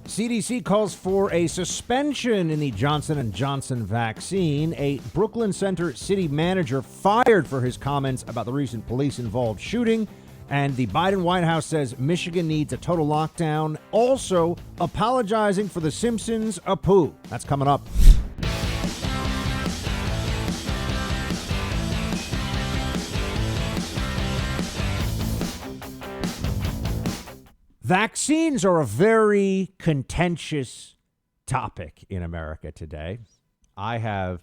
CDC calls for a suspension in the Johnson & Johnson vaccine. A Brooklyn Center city manager fired for his comments about the recent police-involved shooting. And the Biden White House says Michigan needs a total lockdown. Also apologizing for The Simpsons' Apu. That's coming up. Vaccines are a very contentious topic in America today. I have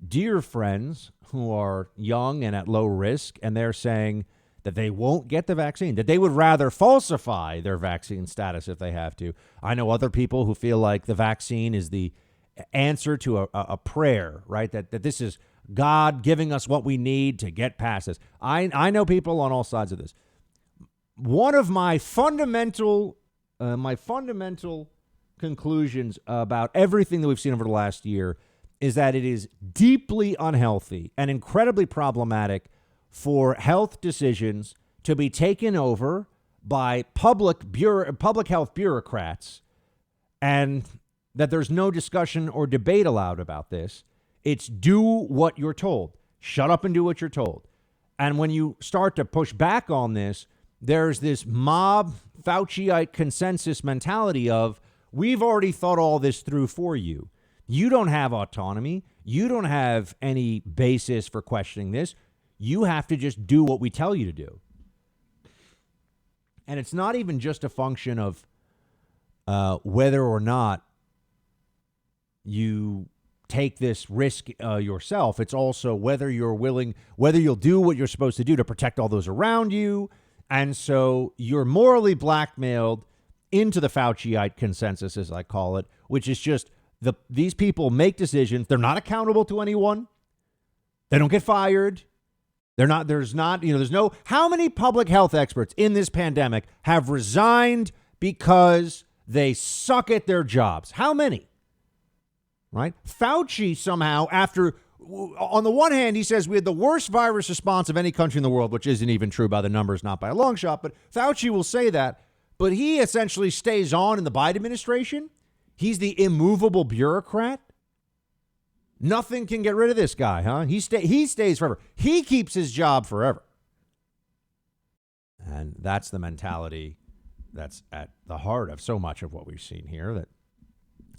dear friends who are young and at low risk, and they're saying that they won't get the vaccine, that they would rather falsify their vaccine status if they have to. I know other people who feel like the vaccine is the answer to a prayer, right? That this is God giving us what we need to get past this. I know people on all sides of this. One of my fundamental conclusions about everything that we've seen over the last year is that it is deeply unhealthy and incredibly problematic for health decisions to be taken over by public health bureaucrats, and that there's no discussion or debate allowed about this. It's do what you're told. Shut up and do what you're told. And when you start to push back on this, there's this mob Fauciite consensus mentality of, we've already thought all this through for you. You don't have autonomy. You don't have any basis for questioning this. You have to just do what we tell you to do. And it's not even just a function of whether or not you take this risk yourself. It's also whether you're willing, whether you'll do what you're supposed to do to protect all those around you. And so you're morally blackmailed into the Fauciite consensus, as I call it, which is just these people make decisions. They're not accountable to anyone. They don't get fired. There's no, how many public health experts in this pandemic have resigned because they suck at their jobs? How many? Right? Fauci somehow, on the one hand, he says we had the worst virus response of any country in the world, which isn't even true by the numbers, not by a long shot. But Fauci will say that. But he essentially stays on in the Biden administration. He's the immovable bureaucrat. Nothing can get rid of this guy, huh? He stays forever. He keeps his job forever. And that's the mentality that's at the heart of so much of what we've seen here, that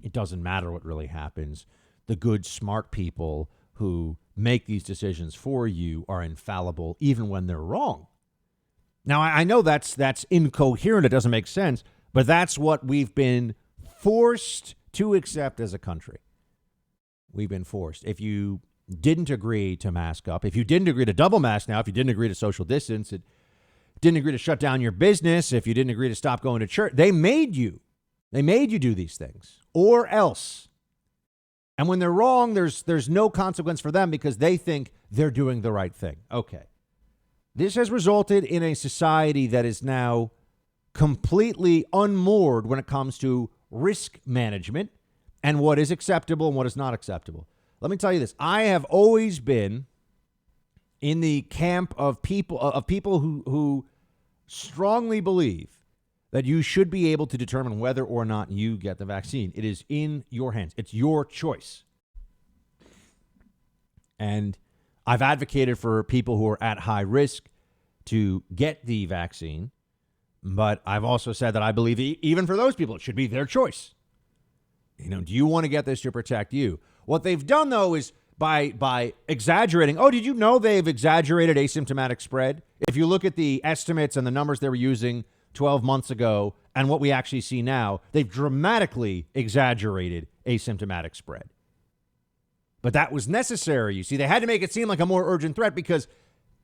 it doesn't matter what really happens. The good, smart people who make these decisions for you are infallible, even when they're wrong. Now, I know that's incoherent. It doesn't make sense, but that's what we've been forced to accept as a country. We've been forced. If you didn't agree to mask up, if you didn't agree to double mask now, if you didn't agree to social distance, it didn't agree to shut down your business, if you didn't agree to stop going to church, they made you do these things, or else. And when they're wrong, there's no consequence for them because they think they're doing the right thing. Okay. This has resulted in a society that is now completely unmoored when it comes to risk management and what is acceptable and what is not acceptable. Let me tell you this. I have always been in the camp of people who strongly believe that you should be able to determine whether or not you get the vaccine. It is in your hands. It's your choice. And I've advocated for people who are at high risk to get the vaccine. But I've also said that I believe even for those people, it should be their choice. Do you want to get this to protect you? What they've done, though, is by exaggerating. Oh, did you know they've exaggerated asymptomatic spread? If you look at the estimates and the numbers they were using 12 months ago and what we actually see now, they've dramatically exaggerated asymptomatic spread. But that was necessary. You see, they had to make it seem like a more urgent threat, because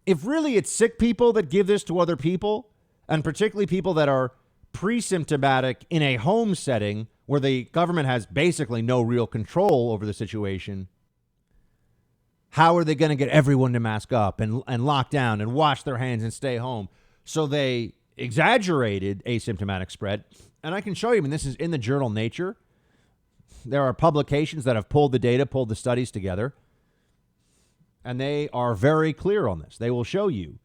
if really it's sick people that give this to other people, and particularly people that are pre-symptomatic in a home setting where the government has basically no real control over the situation, how are they going to get everyone to mask up and lock down and wash their hands and stay home? So they exaggerated asymptomatic spread. And I can show you, this is in the journal Nature. There are publications that have pulled the data, pulled the studies together, and they are very clear on this. They will show you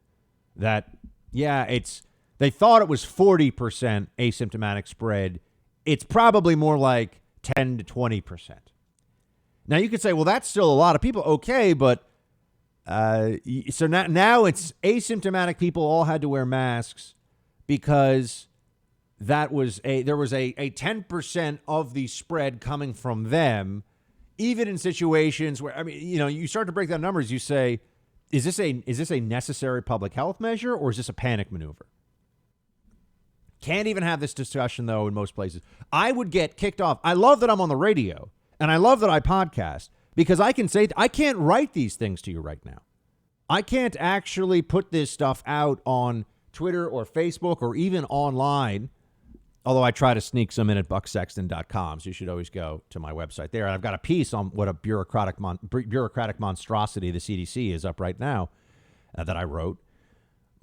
that, they thought it was 40% asymptomatic spread it's probably more like 10 to 20%. Now, you could say, well, that's still a lot of people. Okay, but so now it's asymptomatic people all had to wear masks because there was a 10% of the spread coming from them, even in situations where, I mean, you start to break down numbers, you say, is this a necessary public health measure or is this a panic maneuver? Can't even have this discussion, though, in most places. I would get kicked off. I love that I'm on the radio, and I love that I podcast, because I can say, I can't write these things to you right now. I can't actually put this stuff out on Twitter or Facebook or even online, although I try to sneak some in at bucksexton.com, so you should always go to my website there. And I've got a piece on what a bureaucratic monstrosity the CDC is up right now that I wrote.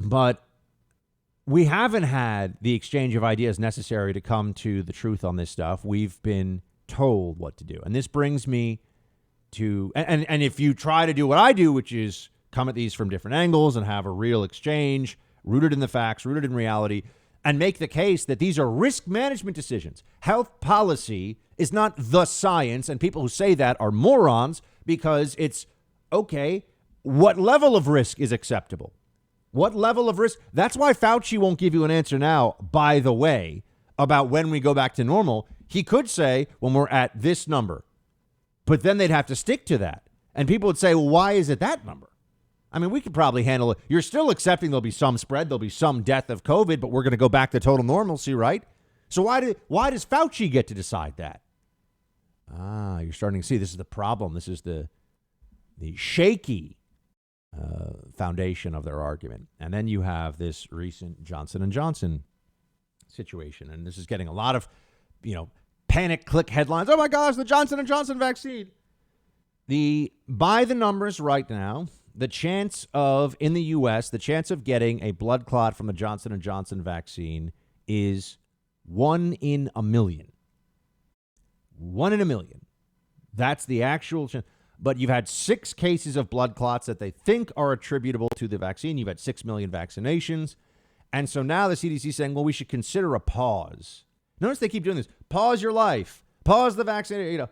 But we haven't had the exchange of ideas necessary to come to the truth on this stuff. We've been told what to do. And this brings me to, and if you try to do what I do, which is come at these from different angles and have a real exchange, rooted in the facts, rooted in reality, and make the case that these are risk management decisions. Health policy is not the science, and people who say that are morons, because it's, okay, what level of risk is acceptable? What level of risk? That's why Fauci won't give you an answer now, by the way, about when we go back to normal. He could say when we're at this number, but then they'd have to stick to that. And people would say, well, why is it that number? I mean, we could probably handle it. You're still accepting there'll be some spread, there'll be some death of COVID, but we're going to go back to total normalcy, right? So why does Fauci get to decide that? You're starting to see this is the problem. This is the shaky foundation of their argument. And then you have this recent Johnson & Johnson situation. And this is getting a lot of, panic click headlines. Oh my gosh, the Johnson & Johnson vaccine. By the numbers right now, the chance of, in the U.S., the chance of getting a blood clot from the Johnson & Johnson vaccine is 1 in a million. 1 in a million. That's the actual chance. But you've had 6 cases of blood clots that they think are attributable to the vaccine. You've had 6 million vaccinations. And so now the CDC is saying, well, we should consider a pause. Notice they keep doing this. Pause your life. Pause the vaccine.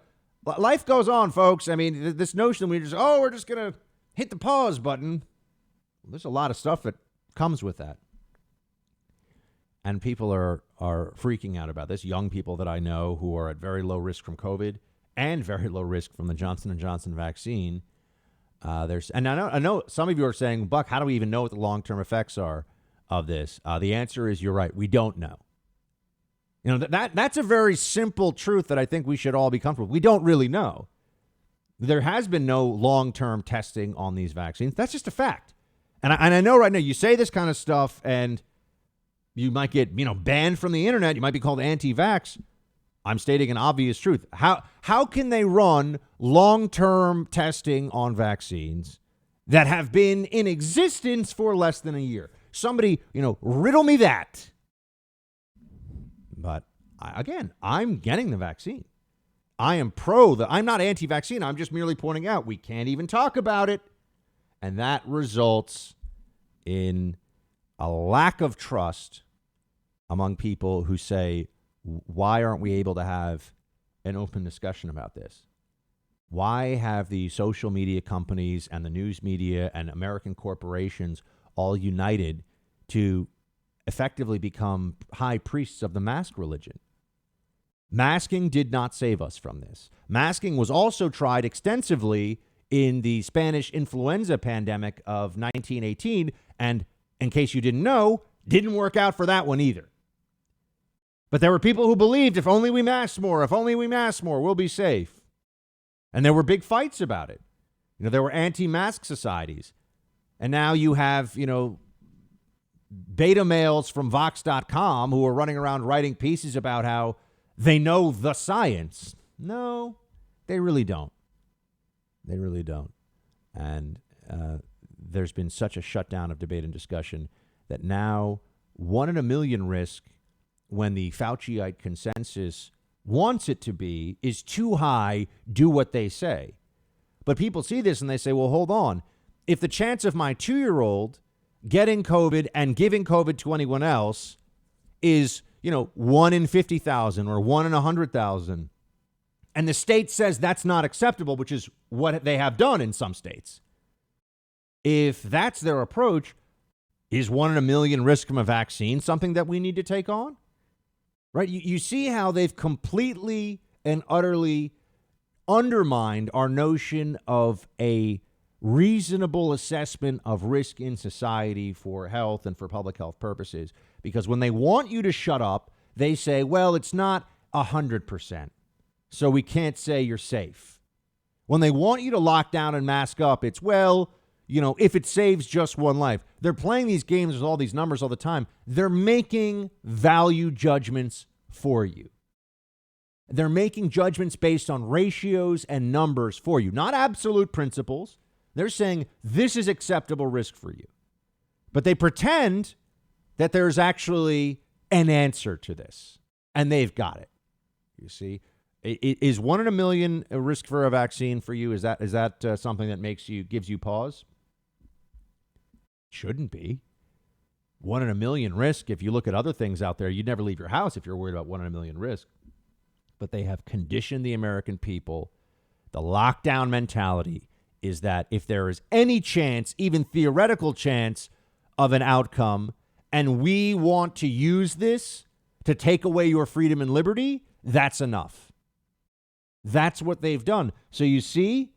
Life goes on, folks. I mean, this notion we're just going to hit the pause button. Well, there's a lot of stuff that comes with that. And people are freaking out about this. Young people that I know who are at very low risk from COVID and very low risk from the Johnson & Johnson vaccine. And I know some of you are saying, Buck, how do we even know what the long-term effects are of this? The answer is, you're right. We don't know. That's a very simple truth that I think we should all be comfortable with. We don't really know. There has been no long-term testing on these vaccines. That's just a fact. And I know right now you say this kind of stuff and you might get, banned from the internet. You might be called anti-vax. I'm stating an obvious truth. How can they run long-term testing on vaccines that have been in existence for less than a year? Somebody, riddle me that. But again, I'm getting the vaccine. I am I'm not anti-vaccine. I'm just merely pointing out we can't even talk about it. And that results in a lack of trust among people who say, why aren't we able to have an open discussion about this? Why have the social media companies and the news media and American corporations all united to effectively become high priests of the mask religion? Masking did not save us from this. Masking was also tried extensively in the Spanish influenza pandemic of 1918, and in case you didn't know, didn't work out for that one either. But there were people who believed if only we mask more, we'll be safe. And there were big fights about it. There were anti-mask societies. And now you have, beta males from Vox.com who are running around writing pieces about how they know the science. No, they really don't. They really don't. And there's been such a shutdown of debate and discussion that now 1 in a million risk, when the Fauciite consensus wants it to be, is too high. Do what they say. But people see this and they say, well, hold on. If the chance of my 2-year-old getting COVID and giving COVID to anyone else is, 1 in 50,000 or 1 in 100,000. And the state says that's not acceptable, which is what they have done in some states. If that's their approach, is 1 in a million risk from a vaccine something that we need to take on? Right? You see how they've completely and utterly undermined our notion of a reasonable assessment of risk in society for health and for public health purposes. Because when they want you to shut up, they say, well, it's not 100%, so we can't say you're safe. When they want you to lock down and mask up, it's, well, if it saves just one life. They're playing these games with all these numbers all the time. They're making value judgments for you. They're making judgments based on ratios and numbers for you, not absolute principles. They're saying this is acceptable risk for you. But they pretend that there's actually an answer to this, and they've got it. You see, is 1 in a million a risk for a vaccine for you? Is that something that gives you pause? Shouldn't be. 1 in a million risk. If you look at other things out there, you'd never leave your house if you're worried about 1 in a million risk. But they have conditioned the American people. The lockdown mentality is that if there is any chance, even theoretical chance, of an outcome, and we want to use this to take away your freedom and liberty, that's enough. That's what they've done. So you see,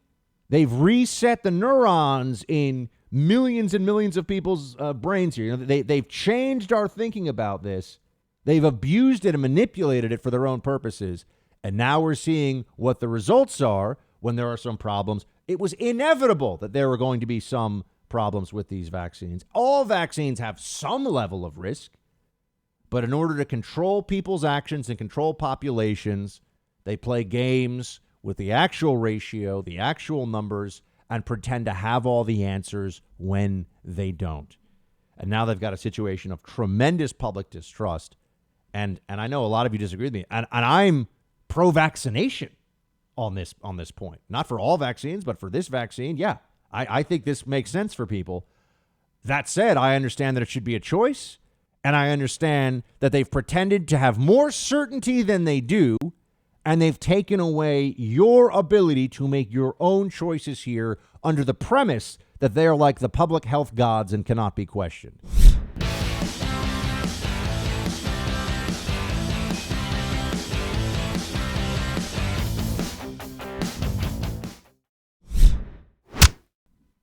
they've reset the neurons in millions and millions of people's brains here. They've changed our thinking about this. They've abused it and manipulated it for their own purposes. And now we're seeing what the results are when there are some problems. It was inevitable that there were going to be some problems with these vaccines. All vaccines have some level of risk, but in order to control people's actions and control populations, they play games with the actual ratio, the actual numbers, and pretend to have all the answers when they don't. And now they've got a situation of tremendous public distrust. And I know a lot of you disagree with me, and I'm pro-vaccination on this point. Not for all vaccines, but for this vaccine, yeah. I think this makes sense for people. That said, I understand that it should be a choice, and I understand that they've pretended to have more certainty than they do, and they've taken away your ability to make your own choices here under the premise that they are like the public health gods and cannot be questioned.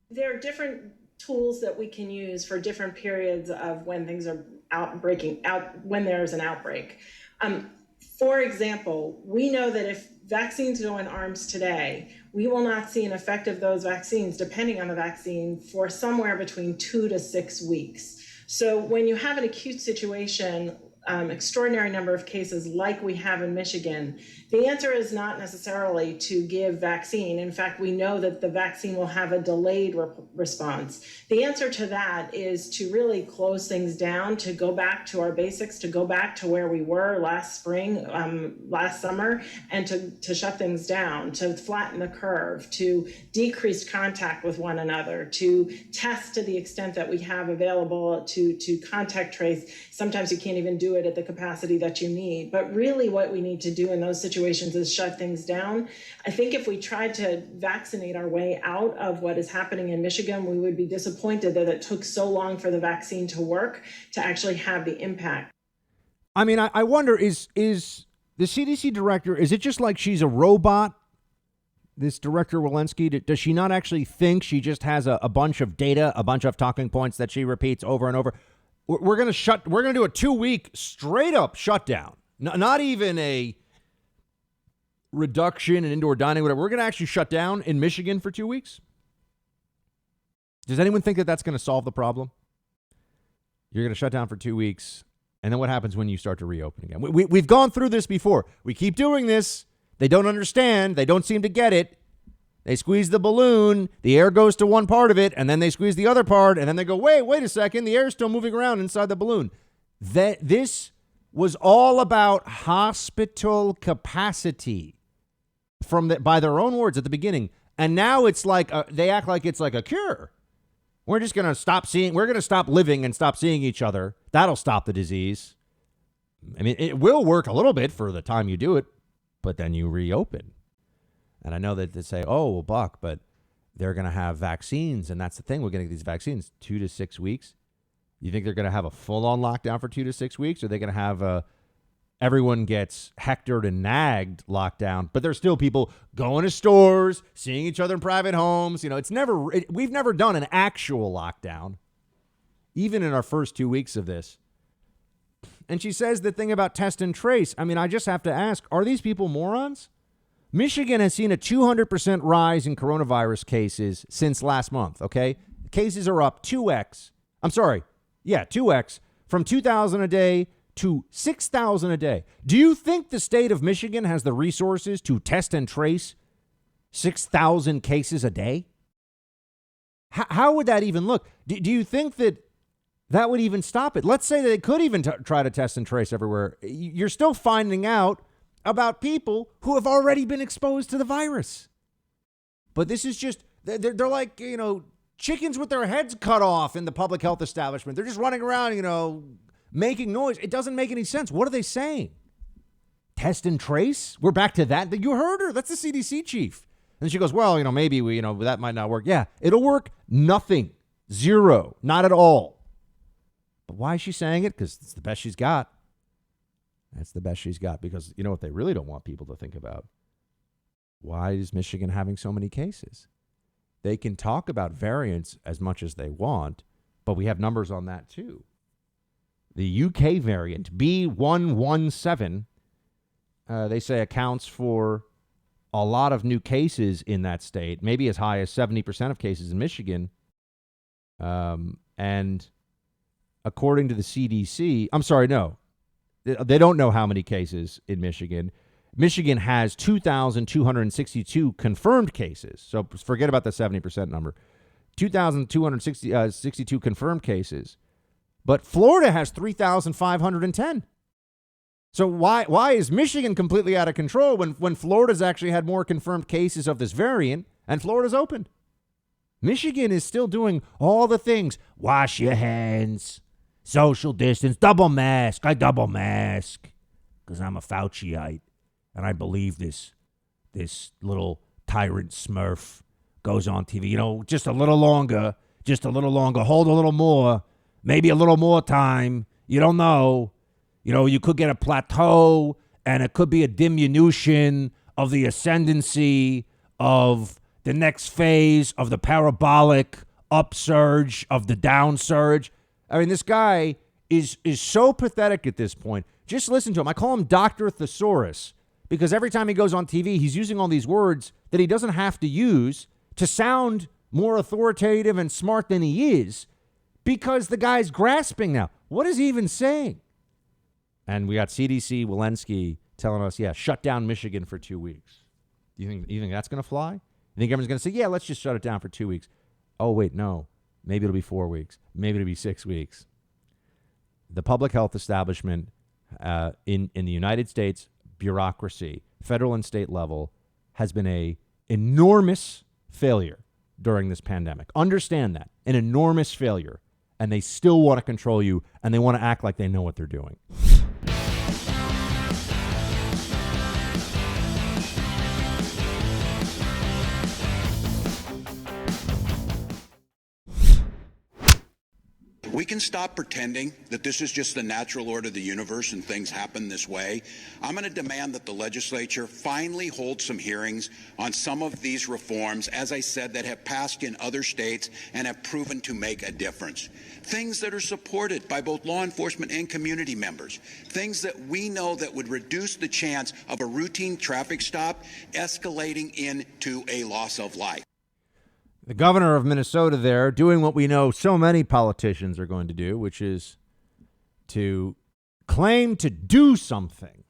There are different tools that we can use for different periods of when things are when there's an outbreak. For example, we know that if vaccines go in arms today, we will not see an effect of those vaccines, depending on the vaccine, for somewhere between 2 to 6 weeks. So when you have an acute situation, extraordinary number of cases like we have in Michigan, the answer is not necessarily to give vaccine. In fact, we know that the vaccine will have a delayed response. The answer to that is to really close things down, to go back to our basics, to go back to where we were last spring, last summer, and to shut things down, to flatten the curve, to decrease contact with one another, to test to the extent that we have available, to contact trace. Sometimes you can't even do it at the capacity that you need. But really what we need to do in those situations is shut things down. I think if we tried to vaccinate our way out of what is happening in Michigan, we would be disappointed that it took so long for the vaccine to work to actually have the impact. I mean, I wonder, is the CDC director, is it just like she's a robot, this Director Walensky? Does she not actually think she just has a bunch of data, a bunch of talking points that she repeats over and over? We're going to do a 2-week straight up shutdown. Not even a reduction in indoor dining, whatever. We're going to actually shut down in Michigan for 2 weeks. Does anyone think that that's going to solve the problem? You're going to shut down for 2 weeks. And then what happens when you start to reopen again? We've gone through this before. We keep doing this. They don't understand. They don't seem to get it. They squeeze the balloon, the air goes to one part of it, and then they squeeze the other part, and then they go, wait a second, the air is still moving around inside the balloon. This was all about hospital capacity by their own words at the beginning. And now it's like they act like it's like a cure. We're just going to stop living and stop seeing each other. That'll stop the disease. I mean, it will work a little bit for the time you do it, but then you reopen. And I know that they say, oh, well, Buck, but they're going to have vaccines. And that's the thing. We're going to get these vaccines 2 to 6 weeks. You think they're going to have a full-on lockdown for 2 to 6 weeks? Or are they going to have everyone gets hectored and nagged lockdown, but there's still people going to stores, seeing each other in private homes. You know, we've never done an actual lockdown, even in our first 2 weeks of this. And she says the thing about test and trace. I mean, I just have to ask, are these people morons? Michigan has seen a 200% rise in coronavirus cases since last month, okay? Cases are up 2x. I'm sorry. Yeah, 2x from 2,000 a day to 6,000 a day. Do you think the state of Michigan has the resources to test and trace 6,000 cases a day? How would that even look? Do you think that would even stop it? Let's say that they could even try to test and trace everywhere. You're still finding out about people who have already been exposed to the virus. But this is just, they're like, you know, chickens with their heads cut off in the public health establishment. They're just running around, you know, making noise. It doesn't make any sense. What are they saying? Test and trace? We're back to that. You heard her. That's the CDC chief. And she goes, well, you know, maybe that might not work. Yeah, it'll work. Nothing. Zero. Not at all. But why is she saying it? Because it's the best she's got. That's the best she's got. Because you know what they really don't want people to think about? Why is Michigan having so many cases? They can talk about variants as much as they want, but we have numbers on that too. The UK variant, B117, they say accounts for a lot of new cases in that state, maybe as high as 70% of cases in Michigan. And according to the CDC, I'm sorry, no, they don't know how many cases in Michigan. Michigan has 2,262 confirmed cases. So forget about the 70% number. 2,262 confirmed cases. But Florida has 3,510. So why is Michigan completely out of control when Florida's actually had more confirmed cases of this variant and Florida's open? Michigan is still doing all the things. Wash your hands, social distance, double mask. I double mask because I'm a Fauciite. And I believe this little tyrant Smurf goes on TV. You know, just a little longer, hold a little more, maybe a little more time. You don't know. You know, you could get a plateau, and it could be a diminution of the ascendancy of the next phase of the parabolic upsurge of the downsurge. I mean, this guy is so pathetic at this point. Just listen to him. I call him Dr. Thesaurus. Because every time he goes on TV, he's using all these words that he doesn't have to use to sound more authoritative and smart than he is, because the guy's grasping now. What is he even saying? And we got CDC Walensky telling us, yeah, shut down Michigan for 2 weeks. You think that's going to fly? You think everyone's going to say, yeah, let's just shut it down for 2 weeks? Oh, wait, no. Maybe it'll be 4 weeks. Maybe it'll be 6 weeks. The public health establishment in the United States, bureaucracy, federal and state level, has been a enormous failure during this pandemic. Understand that. An enormous failure. And they still want to control you, and they want to act like they know what they're doing. We can stop pretending that this is just the natural order of the universe and things happen this way. I'm going to demand that the legislature finally hold some hearings on some of these reforms, as I said, that have passed in other states and have proven to make a difference. Things that are supported by both law enforcement and community members. Things that we know that would reduce the chance of a routine traffic stop escalating into a loss of life. The governor of Minnesota there doing what we know so many politicians are going to do, which is to claim to do something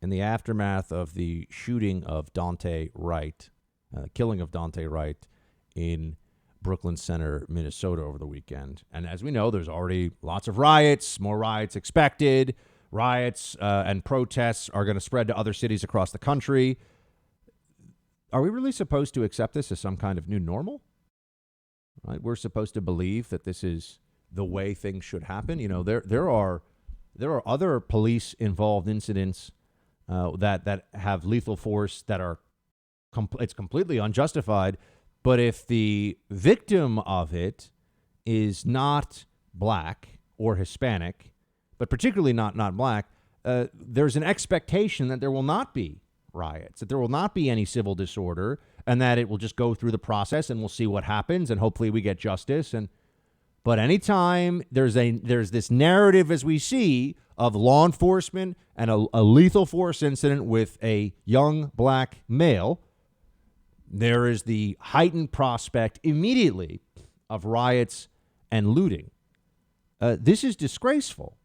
in the aftermath of the shooting of Daunte Wright, killing of Daunte Wright in Brooklyn Center, Minnesota over the weekend. And as we know, there's already lots of riots, more riots expected. Riots and protests are going to spread to other cities across the country. Are we really supposed to accept this as some kind of new normal? Right? We're supposed to believe that this is the way things should happen. You know, there are there are other police-involved incidents that have lethal force that are it's completely unjustified. But if the victim of it is not black or Hispanic, but particularly not black, there's an expectation that there will not be riots, that there will not be any civil disorder, and that it will just go through the process and we'll see what happens and hopefully we get justice. But anytime there's this narrative, as we see, of law enforcement and a lethal force incident with a young black male, there is the heightened prospect immediately of riots and looting. This is disgraceful.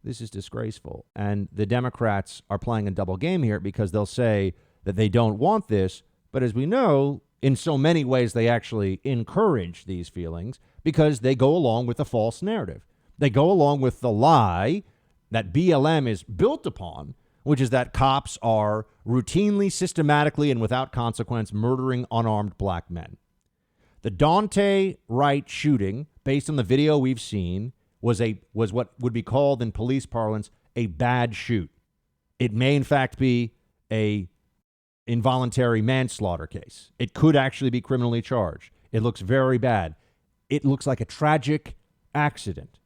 This is disgraceful. And the Democrats are playing a double game here because they'll say that they don't want this. But as we know, in so many ways, they actually encourage these feelings because they go along with a false narrative. They go along with the lie that BLM is built upon, which is that cops are routinely, systematically, and without consequence murdering unarmed black men. The Daunte Wright shooting, based on the video we've seen, was what would be called in police parlance a bad shoot. It may, in fact, be a involuntary manslaughter case. It could actually be criminally charged. It looks very bad. It looks like a tragic accident.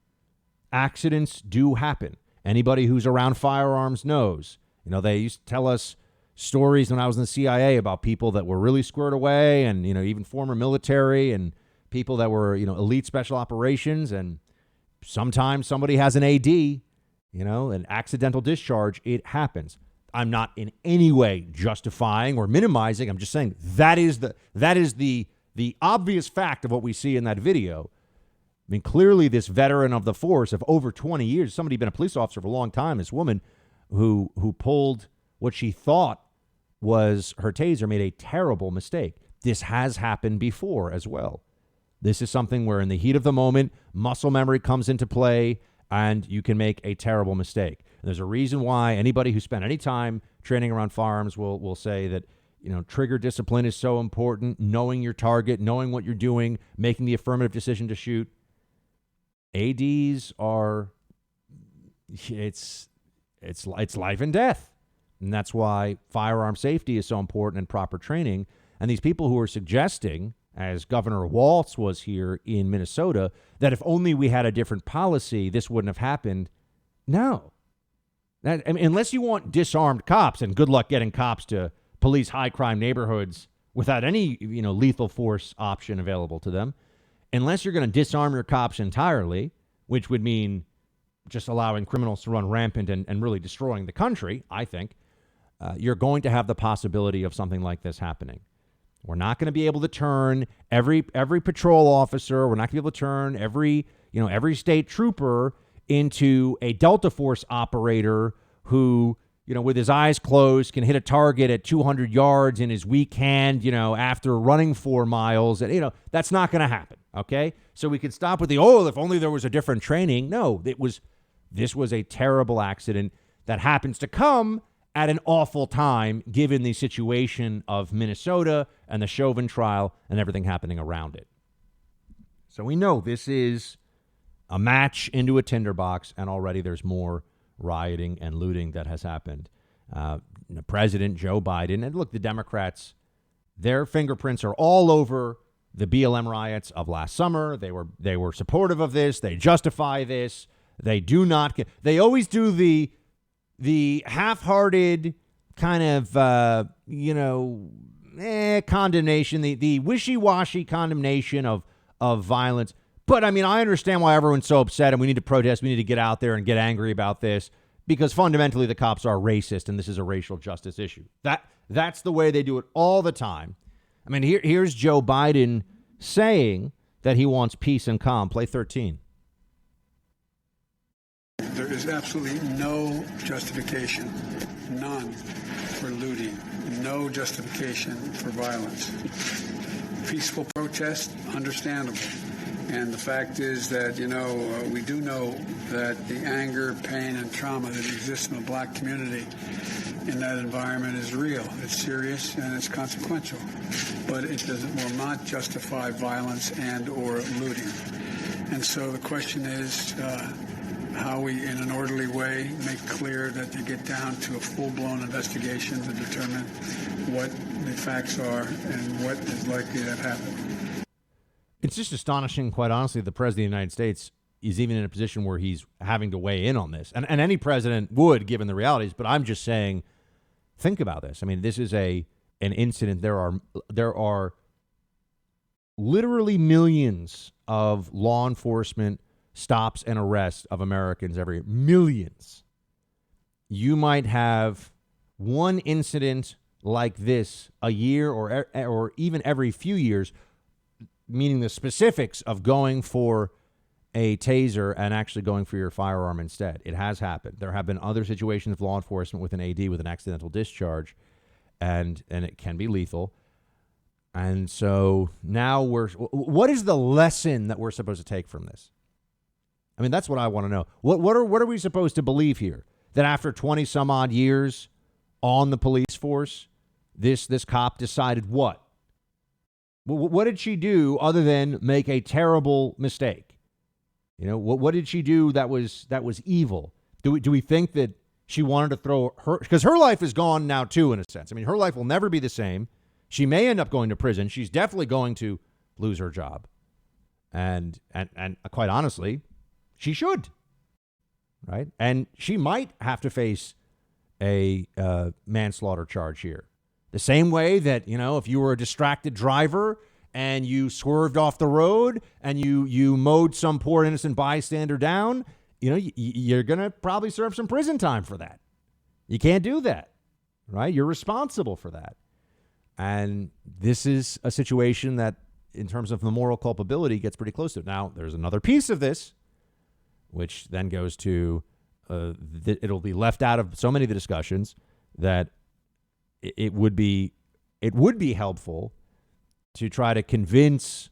Accidents do happen. Anybody who's around firearms knows. You know, they used to tell us stories when I was in the CIA about people that were really squared away and, you know, even former military and people that were, you know, elite special operations. And sometimes somebody has an AD, you know, an accidental discharge. It happens. I'm not in any way justifying or minimizing. I'm just saying that is the obvious fact of what we see in that video. I mean, clearly this veteran of the force of over 20 years, somebody been a police officer for a long time, this woman who pulled what she thought was her taser made a terrible mistake. This has happened before as well. This is something where in the heat of the moment, muscle memory comes into play and you can make a terrible mistake. And there's a reason why anybody who spent any time training around firearms will say that, you know, trigger discipline is so important, knowing your target, knowing what you're doing, making the affirmative decision to shoot. ADs are, it's life and death. And that's why firearm safety is so important and proper training. And these people who are suggesting, as Governor Walz was here in Minnesota, that if only we had a different policy, this wouldn't have happened. No. I mean, unless you want disarmed cops, and good luck getting cops to police high crime neighborhoods without any, you know, lethal force option available to them, unless you're going to disarm your cops entirely, which would mean just allowing criminals to run rampant and really destroying the country, I think, you're going to have the possibility of something like this happening. We're not going to be able to turn every patrol officer, we're not going to be able to turn every state trooper into a Delta Force operator who, you know, with his eyes closed can hit a target at 200 yards in his weak hand, you know, after running 4 miles. And, you know, that's not going to happen, okay? So we can stop with if only there was a different training. No, this was a terrible accident that happens to come at an awful time, given the situation of Minnesota and the Chauvin trial and everything happening around it. So we know this is a match into a tinderbox, and already there's more rioting and looting that has happened. President Joe Biden, and look, the Democrats, their fingerprints are all over the BLM riots of last summer. They were supportive of this. They justify this. They do not. They always do the half-hearted kind of condemnation, the wishy-washy condemnation of violence. But, I mean, I understand why everyone's so upset and we need to protest. We need to get out there and get angry about this because fundamentally the cops are racist and this is a racial justice issue. That's the way they do it all the time. I mean, here's Joe Biden saying that he wants peace and calm. Play 13. There is absolutely no justification, none, for looting, no justification for violence. Peaceful protest, understandable. And the fact is that, we do know that the anger, pain, and trauma that exists in the black community in that environment is real. It's serious and it's consequential. But it will not justify violence and or looting. And so the question is, how we, in an orderly way, make clear that they get down to a full-blown investigation to determine what the facts are and what is likely to have happened. It's just astonishing, quite honestly, the President of the United States is even in a position where he's having to weigh in on this. And any president would, given the realities. But I'm just saying, think about this. I mean, this is an incident. There are literally millions of law enforcement stops and arrests of Americans every year. Millions. You might have one incident like this a year or even every few years, meaning the specifics of going for a taser and actually going for your firearm instead. It has happened. There have been other situations of law enforcement with an AD with an accidental discharge, and it can be lethal. And so now what is the lesson that we're supposed to take from this? I mean, that's what I want to know. What are we supposed to believe here? That after 20 some odd years on the police force, this cop decided what? What did she do other than make a terrible mistake? You know, what did she do that was evil? Do we think that she wanted to throw her, because her life is gone now too, in a sense. I mean, her life will never be the same. She may end up going to prison. She's definitely going to lose her job. And quite honestly, she should, right? And she might have to face a manslaughter charge here. The same way that, you know, if you were a distracted driver and you swerved off the road and you mowed some poor innocent bystander down, you know, you're going to probably serve some prison time for that. You can't do that, right? You're responsible for that. And this is a situation that, in terms of the moral culpability, gets pretty close to it. Now, there's another piece of this, which then goes to, it'll be left out of so many of the discussions that it would be helpful to try to convince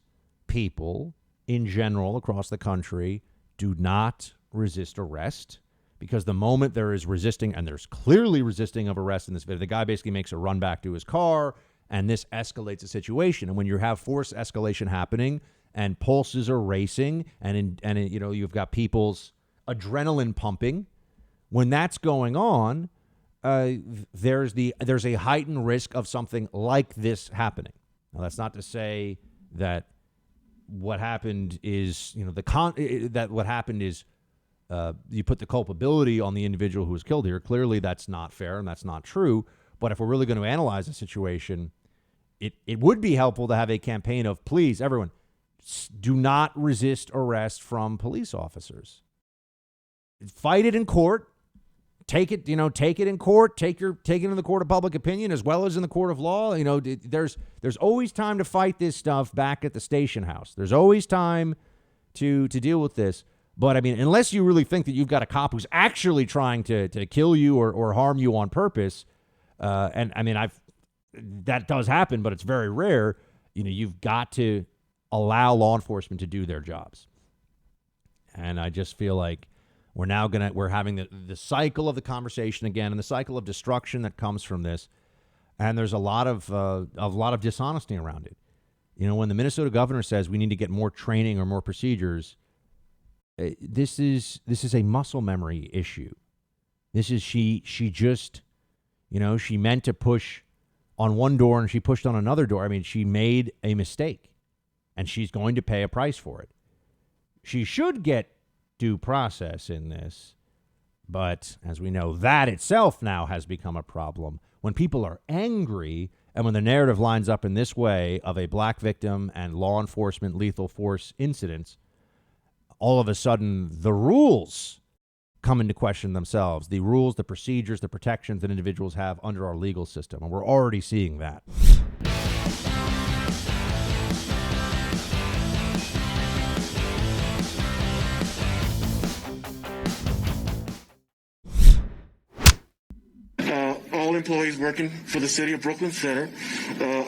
people in general across the country, do not resist arrest, because the moment there is resisting, and there's clearly resisting of arrest in this video, the guy basically makes a run back to his car, and this escalates the situation. And when you have force escalation happening and pulses are racing, and you know, you've got people's adrenaline pumping, when that's going on, there's a heightened risk of something like this happening. Now, that's not to say that what happened is, you know, that what happened is you put the culpability on the individual who was killed here. Clearly, that's not fair and that's not true. But if we're really going to analyze the situation, it would be helpful to have a campaign of, please, everyone, do not resist arrest from police officers. Fight it in court. Take it in court. Take it in the court of public opinion as well as in the court of law. You know, there's always time to fight this stuff back at the station house. There's always time to deal with this. But I mean, unless you really think that you've got a cop who's actually trying to kill you or harm you on purpose, and I mean, that does happen, but it's very rare. You know, you've got to allow law enforcement to do their jobs. And I just feel like we're having the cycle of the conversation again, and the cycle of destruction that comes from this. And there's a lot of dishonesty around it. You know, when the Minnesota governor says we need to get more training or more procedures, this is a muscle memory issue. This is she just, you know, she meant to push on one door and she pushed on another door. I mean, she made a mistake, and she's going to pay a price for it. She should get due process in this, but as we know, that itself now has become a problem. When people are angry and when the narrative lines up in this way of a black victim and law enforcement lethal force incidents, all of a sudden the rules come into question themselves. The rules, the procedures, the protections that individuals have under our legal system. And we're already seeing that. All employees working for the City of Brooklyn Center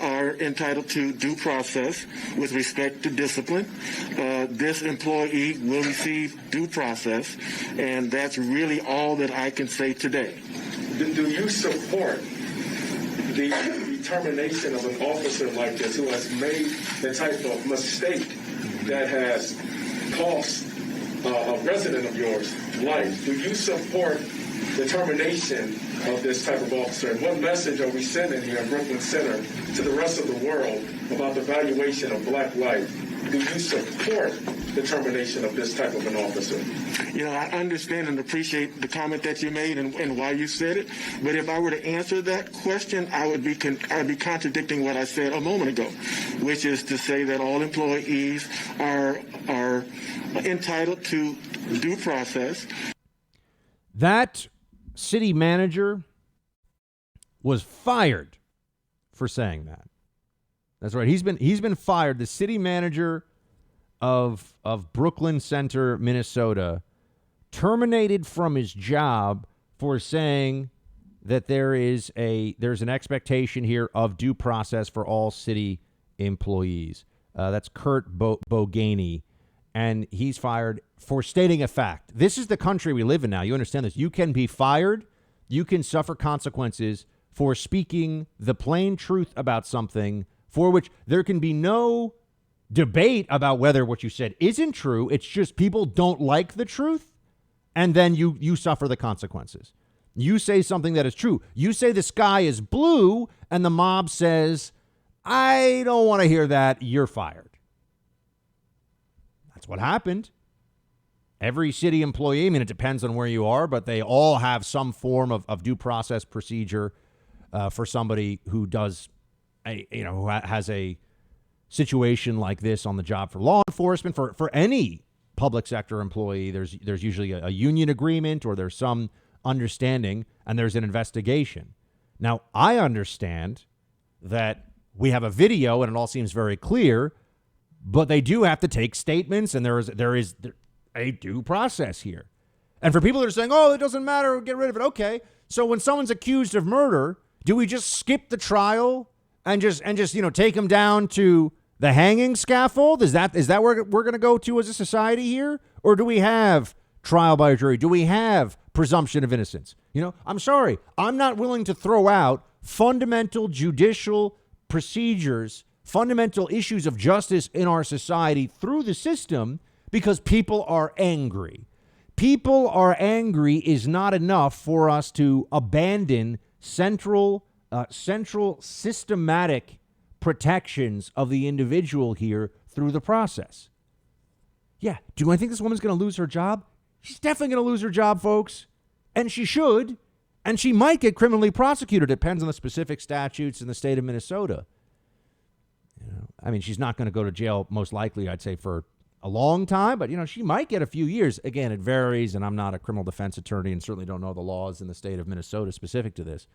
are entitled to due process with respect to discipline. This employee will receive due process, and that's really all that I can say today. Do you support the determination of an officer like this who has made the type of mistake that has cost a resident of yours life. Do you support the termination of this type of officer? And what message are we sending here in Brooklyn Center to the rest of the world about the valuation of black life? Do you support the termination of this type of an officer? You know, I understand and appreciate the comment that you made and why you said it. But if I were to answer that question, I'd be contradicting what I said a moment ago, which is to say that all employees are entitled to due process. That city manager was fired for saying that. That's right. He's been fired. The city manager of Brooklyn Center, Minnesota, terminated from his job for saying that there's an expectation here of due process for all city employees. That's Kurt Boganey, and he's fired for stating a fact. This is the country we live in now. You understand this? You can be fired. You can suffer consequences for speaking the plain truth about something for which there can be no debate about whether what you said isn't true. It's just people don't like the truth, and then you suffer the consequences. You say something that is true. You say the sky is blue, and the mob says, I don't want to hear that. You're fired. That's what happened. Every city employee, I mean, it depends on where you are, but they all have some form of due process procedure for somebody who does who has a situation like this on the job. For law enforcement, for any public sector employee, there's usually a union agreement or there's some understanding and there's an investigation. Now, I understand that we have a video and it all seems very clear, but they do have to take statements and there is a due process here. And for people that are saying, oh, it doesn't matter, get rid of it. Okay. So when someone's accused of murder, do we just skip the trial and just take them down to the hanging scaffold? Is that where we're going to go to as a society here? Or do we have trial by jury? Do we have presumption of innocence? I'm sorry. I'm not willing to throw out fundamental judicial procedures, fundamental issues of justice in our society through the system because people are angry. People are angry is not enough for us to abandon central systematic protections of the individual here through the process. Yeah. Do I think this woman's going to lose her job? She's definitely going to lose her job, folks. And she should. And she might get criminally prosecuted. It depends on the specific statutes in the state of Minnesota. I mean, she's not going to go to jail, most likely, I'd say, for a long time. But, she might get a few years. Again, it varies. And I'm not a criminal defense attorney and certainly don't know the laws in the state of Minnesota specific to this.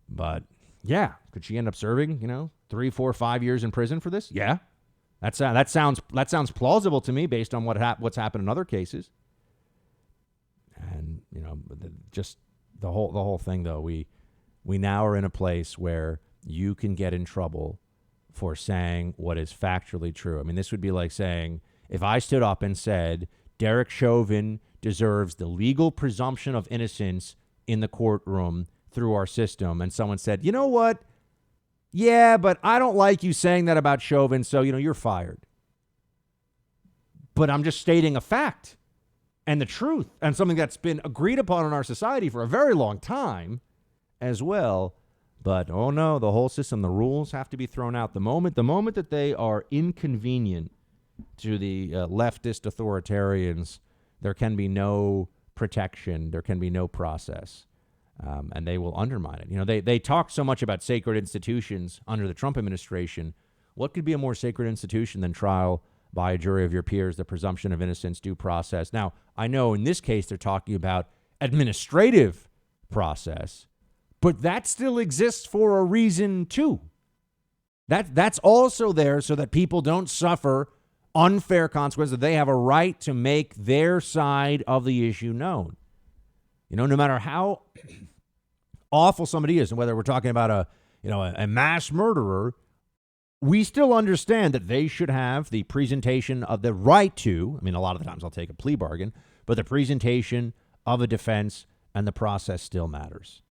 But, yeah, could she end up serving, 3, 4, 5 years in prison for this? Yeah. That sounds plausible to me based on what's happened in other cases. And, just the whole thing, though, we now are in a place where you can get in trouble for saying what is factually true. I mean, this would be like saying, if I stood up and said, Derek Chauvin deserves the legal presumption of innocence in the courtroom through our system, and someone said, you know what? Yeah, but I don't like you saying that about Chauvin, so, you're fired. But I'm just stating a fact and the truth and something that's been agreed upon in our society for a very long time as well. But, oh no, the whole system, the rules have to be thrown out. The moment that they are inconvenient to the leftist authoritarians, there can be no protection. There can be no process. And they will undermine it. They talk so much about sacred institutions under the Trump administration. What could be a more sacred institution than trial by a jury of your peers, the presumption of innocence, due process? Now, I know in this case they're talking about administrative process, but that still exists for a reason too. That's also there so that people don't suffer unfair consequences. They have a right to make their side of the issue known. No matter how awful somebody is, and whether we're talking about a mass murderer, we still understand that they should have the presentation of the right to, I mean, a lot of the times I'll take a plea bargain, but the presentation of a defense and the process still matters.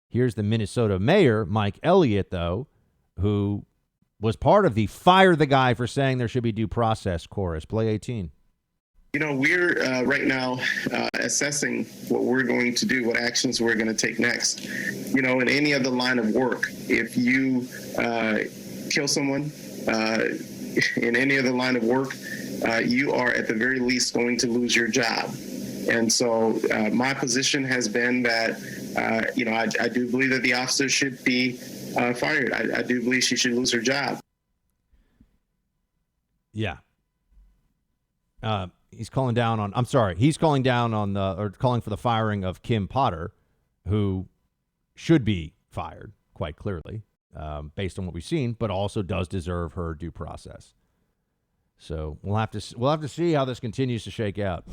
Here's the Minnesota mayor, Mike Elliott, though, who was part of the fire the guy for saying there should be due process chorus. Play 18. We're right now assessing what we're going to do, what actions we're going to take next. In any other line of work, if you kill someone in any other line of work, you are at the very least going to lose your job. And so my position has been that, I do believe that the officer should be fired. I do believe she should lose her job. Yeah. He's calling down on, he's calling down on or calling for the firing of Kim Potter, who should be fired quite clearly, based on what we've seen, but also does deserve her due process. So we'll have to see how this continues to shake out.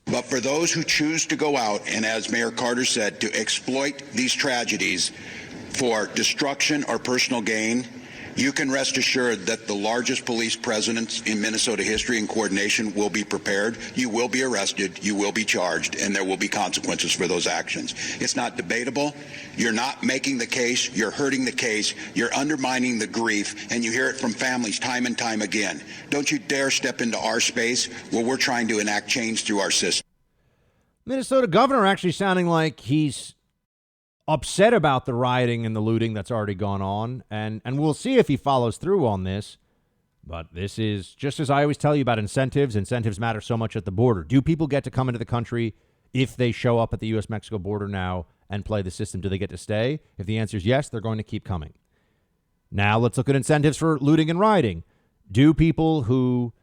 But for those who choose to go out and, as Mayor Carter said, to exploit these tragedies for destruction or personal gain, you can rest assured that the largest police presence in Minnesota history in coordination will be prepared. You will be arrested, you will be charged, and there will be consequences for those actions. It's not debatable. You're not making the case, you're hurting the case, you're undermining the grief, and you hear it from families time and time again. Don't you dare step into our space where we're trying to enact change through our system. Minnesota governor actually sounding like he's upset about the rioting and the looting that's already gone on, and we'll see if he follows through on this. But this is, just as I always tell you about incentives matter so much at the border. Do people get to come into the country if they show up at the U.S.-Mexico border now and play the system? Do they get to stay? If the answer is yes, they're going to keep coming. Now let's look at incentives for looting and rioting. Do people who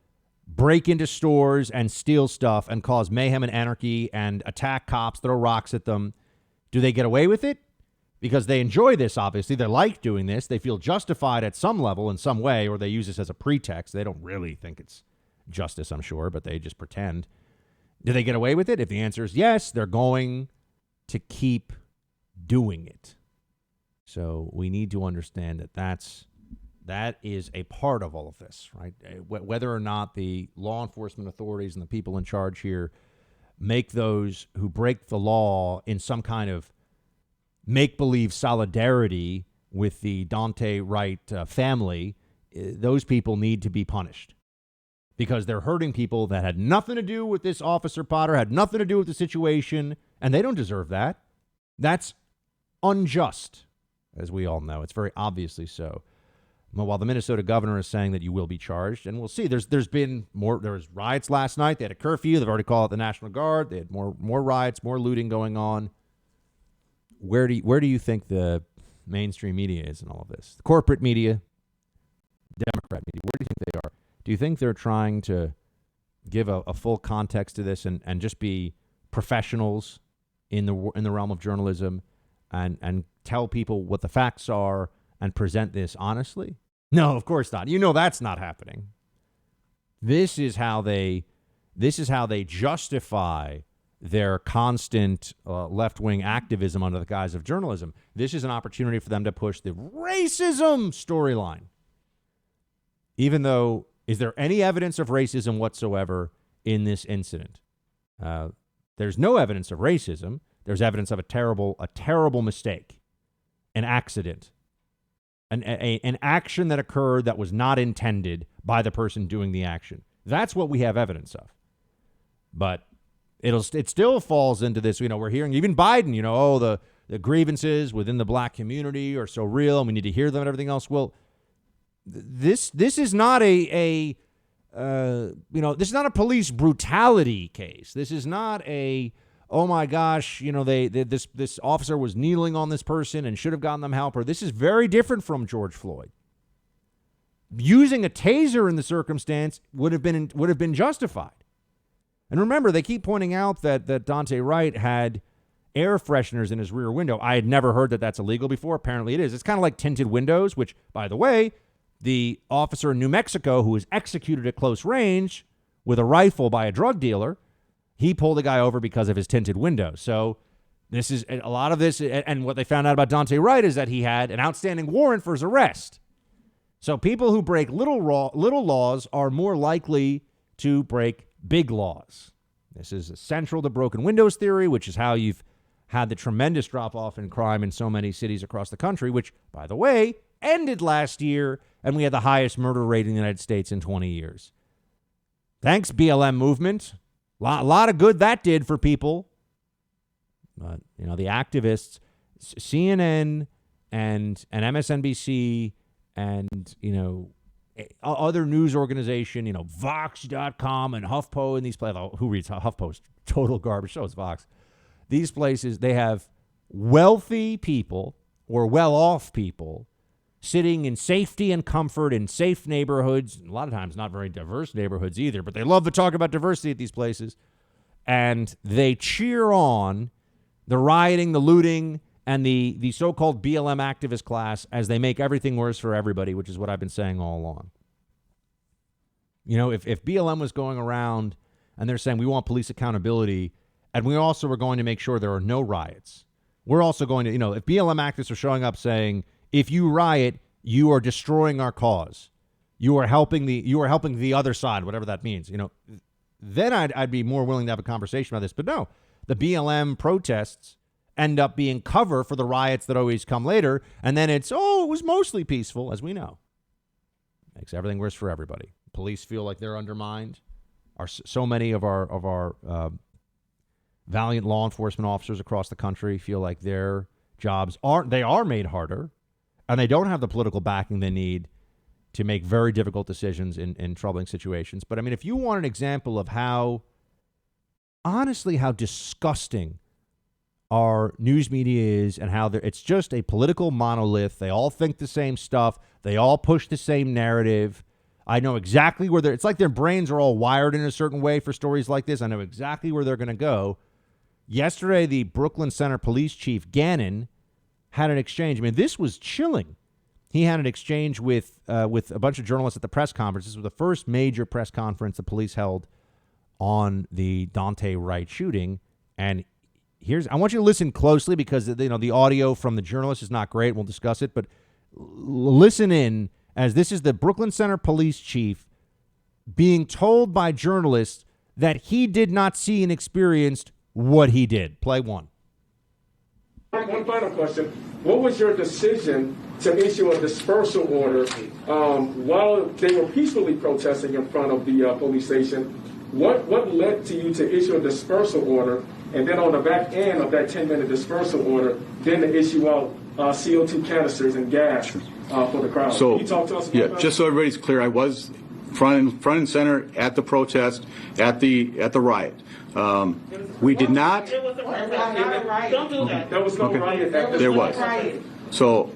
break into stores and steal stuff and cause mayhem and anarchy and attack cops, throw rocks at them, do they get away with it? Because they enjoy this, obviously. They like doing this. They feel justified at some level in some way, or they use this as a pretext. They don't really think it's justice, I'm sure, but they just pretend. Do they get away with it? If the answer is yes, they're going to keep doing it. So we need to understand that is a part of all of this, right? Whether or not the law enforcement authorities and the people in charge here make those who break the law in some kind of make-believe solidarity with the Dante Wright family, those people need to be punished because they're hurting people that had nothing to do with this Officer Potter, had nothing to do with the situation, and they don't deserve that. That's unjust, as we all know. It's very obviously so. Well, while the Minnesota governor is saying that you will be charged, and we'll see. There was riots last night. They had a curfew. They've already called it the National Guard. They had more riots, more looting going on. Where do you think the mainstream media is in all of this? The corporate media, Democrat media. Where do you think they are? Do you think they're trying to give a full context to this and just be professionals in the realm of journalism and tell people what the facts are and present this honestly? No, of course not. You know that's not happening. This is how they justify their constant left-wing activism under the guise of journalism. This is an opportunity for them to push the racism storyline. Even though, is there any evidence of racism whatsoever in this incident? There's no evidence of racism. There's evidence of a terrible mistake, an accident. An action that occurred that was not intended by the person doing the action. That's what we have evidence of. But it still falls into this, we're hearing even Biden, the grievances within the black community are so real and we need to hear them and everything else. Well, this is not this is not a police brutality case. This is not oh my gosh, this officer was kneeling on this person and should have gotten them help. Or this is very different from George Floyd. Using a taser in the circumstance would have been justified. And remember, they keep pointing out that Dante Wright had air fresheners in his rear window. I had never heard that that's illegal before. Apparently it is. It's kind of like tinted windows, which, by the way, the officer in New Mexico who was executed at close range with a rifle by a drug dealer, he pulled a guy over because of his tinted windows. So this is a lot of this. And what they found out about Dante Wright is that he had an outstanding warrant for his arrest. So people who break little laws are more likely to break big laws. This is central to broken windows theory, which is how you've had the tremendous drop-off in crime in so many cities across the country, which, by the way, ended last year, and we had the highest murder rate in the United States in 20 years. Thanks, BLM movement. A lot of good that did for people. But, the activists, CNN and MSNBC and, other news organization, Vox.com and HuffPo and these places. Who reads HuffPo's total garbage? So is Vox. These places, they have wealthy people or well-off people sitting in safety and comfort in safe neighborhoods, a lot of times not very diverse neighborhoods either, but they love to talk about diversity at these places, and they cheer on the rioting, the looting, and the so-called BLM activist class as they make everything worse for everybody, which is what I've been saying all along. If BLM was going around and they're saying we want police accountability, and we also are going to make sure there are no riots, we're also going to, if BLM activists are showing up saying, if you riot, you are destroying our cause. You are helping the other side, whatever that means. Then I'd be more willing to have a conversation about this. But no, the BLM protests end up being cover for the riots that always come later, and then it was mostly peaceful, as we know. Makes everything worse for everybody. Police feel like they're undermined. So many of our valiant law enforcement officers across the country feel like their jobs are made harder. And they don't have the political backing they need to make very difficult decisions in troubling situations. But, if you want an example of how disgusting our news media is and how it's just a political monolith. They all think the same stuff. They all push the same narrative. I know exactly where it's like their brains are all wired in a certain way for stories like this. I know exactly where they're going to go. Yesterday, the Brooklyn Center Police Chief, Gannon, had an exchange. This was chilling. He had an exchange with a bunch of journalists at the press conference. This was the first major press conference the police held on the Dante Wright shooting. And I want you to listen closely because the audio from the journalist is not great. We'll discuss it, but listen in as this is the Brooklyn Center Police Chief being told by journalists that he did not see and experienced what he did. Play one. One final question. What was your decision to issue a dispersal order while they were peacefully protesting in front of the police station? What led to you to issue a dispersal order, and then on the back end of that 10-minute dispersal order, then to issue out CO2 canisters and gas for the crowd? So, can you talk to us about that? Just so everybody's clear, I was front and center at the protest, at the riot. We did not. There was not a riot. Don't do that. There was no riot. There was. So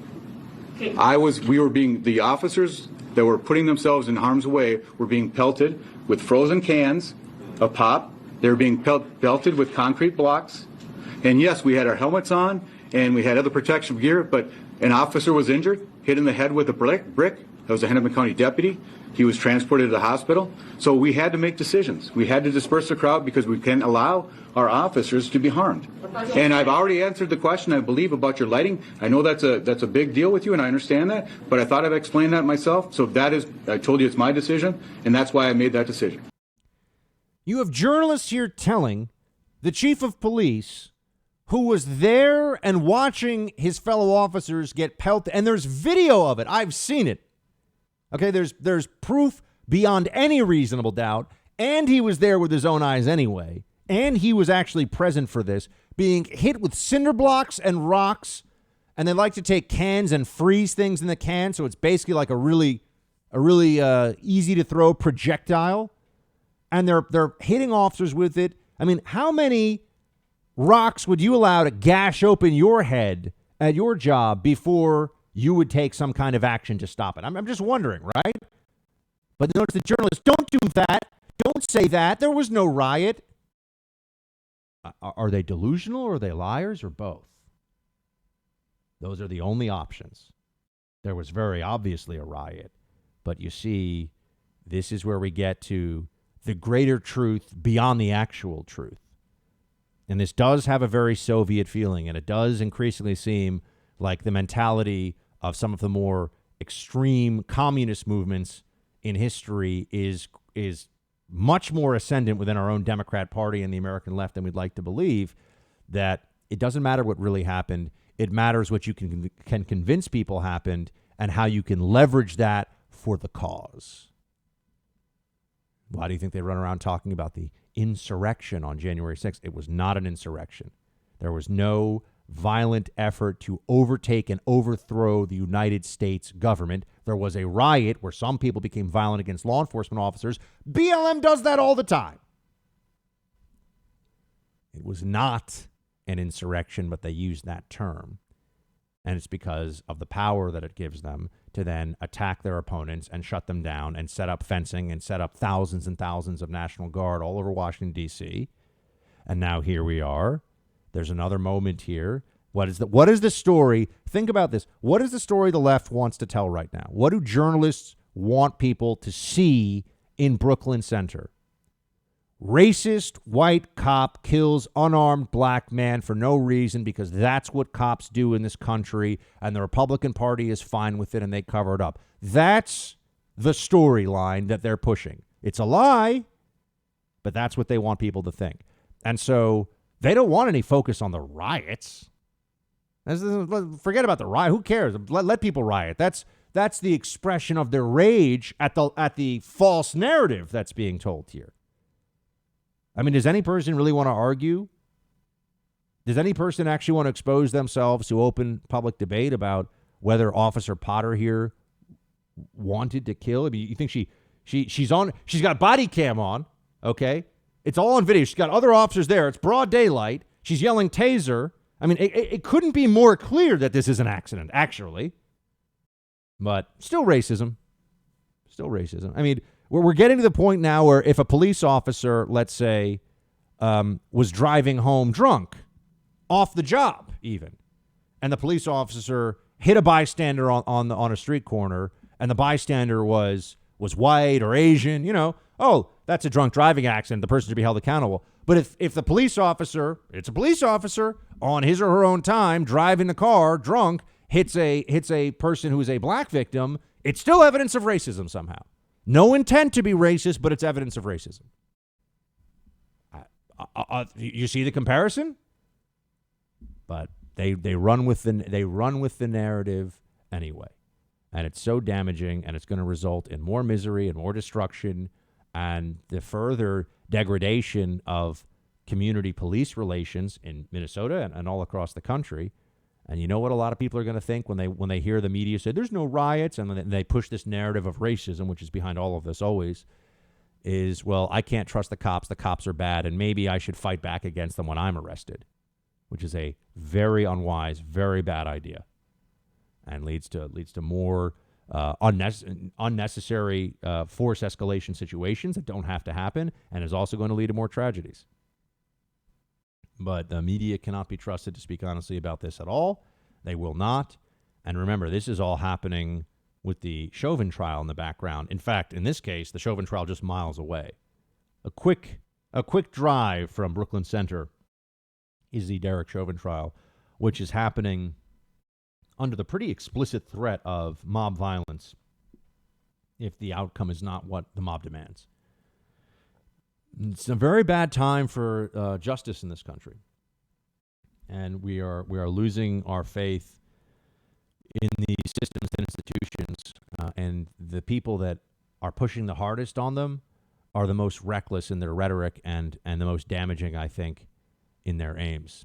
the officers that were putting themselves in harm's way were being pelted with frozen cans of pop. They were being pelted with concrete blocks. And yes, we had our helmets on and we had other protection gear, but an officer was injured, hit in the head with a brick. That was a Hennepin County deputy. He was transported to the hospital. So we had to make decisions. We had to disperse the crowd because we can't allow our officers to be harmed. And I've already answered the question, I believe, about your lighting. I know that's a big deal with you, and I understand that, but I thought I'd explain that myself. So I told you it's my decision, and that's why I made that decision. You have journalists here telling the chief of police, who was there and watching his fellow officers get pelted, and there's video of it. I've seen it. Okay, there's proof beyond any reasonable doubt, and he was there with his own eyes anyway, and he was actually present for this, being hit with cinder blocks and rocks, and they like to take cans and freeze things in the can, so it's basically like a really easy to throw projectile, and they're hitting officers with it. How many rocks would you allow to gash open your head at your job before you would take some kind of action to stop it? I'm just wondering, right? But notice the journalists, don't do that. Don't say that. There was no riot. Are they delusional or are they liars or both? Those are the only options. There was very obviously a riot. But you see, this is where we get to the greater truth beyond the actual truth. And this does have a very Soviet feeling, and it does increasingly seem like the mentality of some of the more extreme communist movements in history is much more ascendant within our own Democrat Party and the American left than we'd like to believe, that It doesn't matter what really happened. It matters what you can convince people happened and how you can leverage that for the cause. Why do you think they run around talking about the insurrection on January 6th? It was not an insurrection. There was no violent effort to overtake and overthrow the United States government. There was a riot where some people became violent against law enforcement officers. BLM does that all the time. It was not an insurrection, but they used that term. And it's because of the power that it gives them to then attack their opponents and shut them down and set up fencing and set up thousands and thousands of National Guard all over Washington, D.C. And now here we are. There's another moment here. What is the story? Think about this. What is the story the left wants to tell right now? What do journalists want people to see in Brooklyn Center? Racist white cop kills unarmed black man for no reason because that's what cops do in this country, and the Republican Party is fine with it and they cover it up. That's the storyline that they're pushing. It's a lie, but that's what they want people to think. And so they don't want any focus on the riots. Forget about the riot. Who cares? Let people riot. That's the expression of their rage at the false narrative that's being told here. I mean, does any person really want to argue? Does any person actually want to expose themselves to open public debate about whether Officer Potter here wanted to kill? I mean, you think she's got body cam on, okay? It's all on video. She's got other officers there. It's broad daylight. She's yelling taser. I mean, it couldn't be more clear that this is an accident, actually. But still racism. Still racism. I mean, we're getting to the point now where if a police officer, let's say, was driving home drunk, off the job even, and the police officer hit a bystander on a street corner, and the bystander was white or Asian, oh, that's a drunk driving accident. The person should be held accountable. But if the police officer, it's a police officer on his or her own time driving the car drunk, hits a person who is a black victim, it's still evidence of racism somehow. No intent to be racist, but it's evidence of racism. You see the comparison? But they run with the narrative anyway, and it's so damaging, and it's going to result in more misery and more destruction, and the further degradation of community police relations in Minnesota and all across the country. And you know what a lot of people are going to think when they hear the media say there's no riots, and then they push this narrative of racism, which is behind all of this always, is, well, I can't trust the cops are bad, and maybe I should fight back against them when I'm arrested, which is a very unwise, very bad idea, and leads to more unnecessary force escalation situations that don't have to happen, and is also going to lead to more tragedies. But the media cannot be trusted to speak honestly about this at all. They will not. And remember, this is all happening with the Chauvin trial in the background. In fact, in this case, the Chauvin trial just miles away. A quick drive from Brooklyn Center is the Derek Chauvin trial, which is happening under the pretty explicit threat of mob violence if the outcome is not what the mob demands. It's a very bad time for justice in this country, and we are losing our faith in the systems and institutions, and the people that are pushing the hardest on them are the most reckless in their rhetoric and the most damaging, I think, in their aims.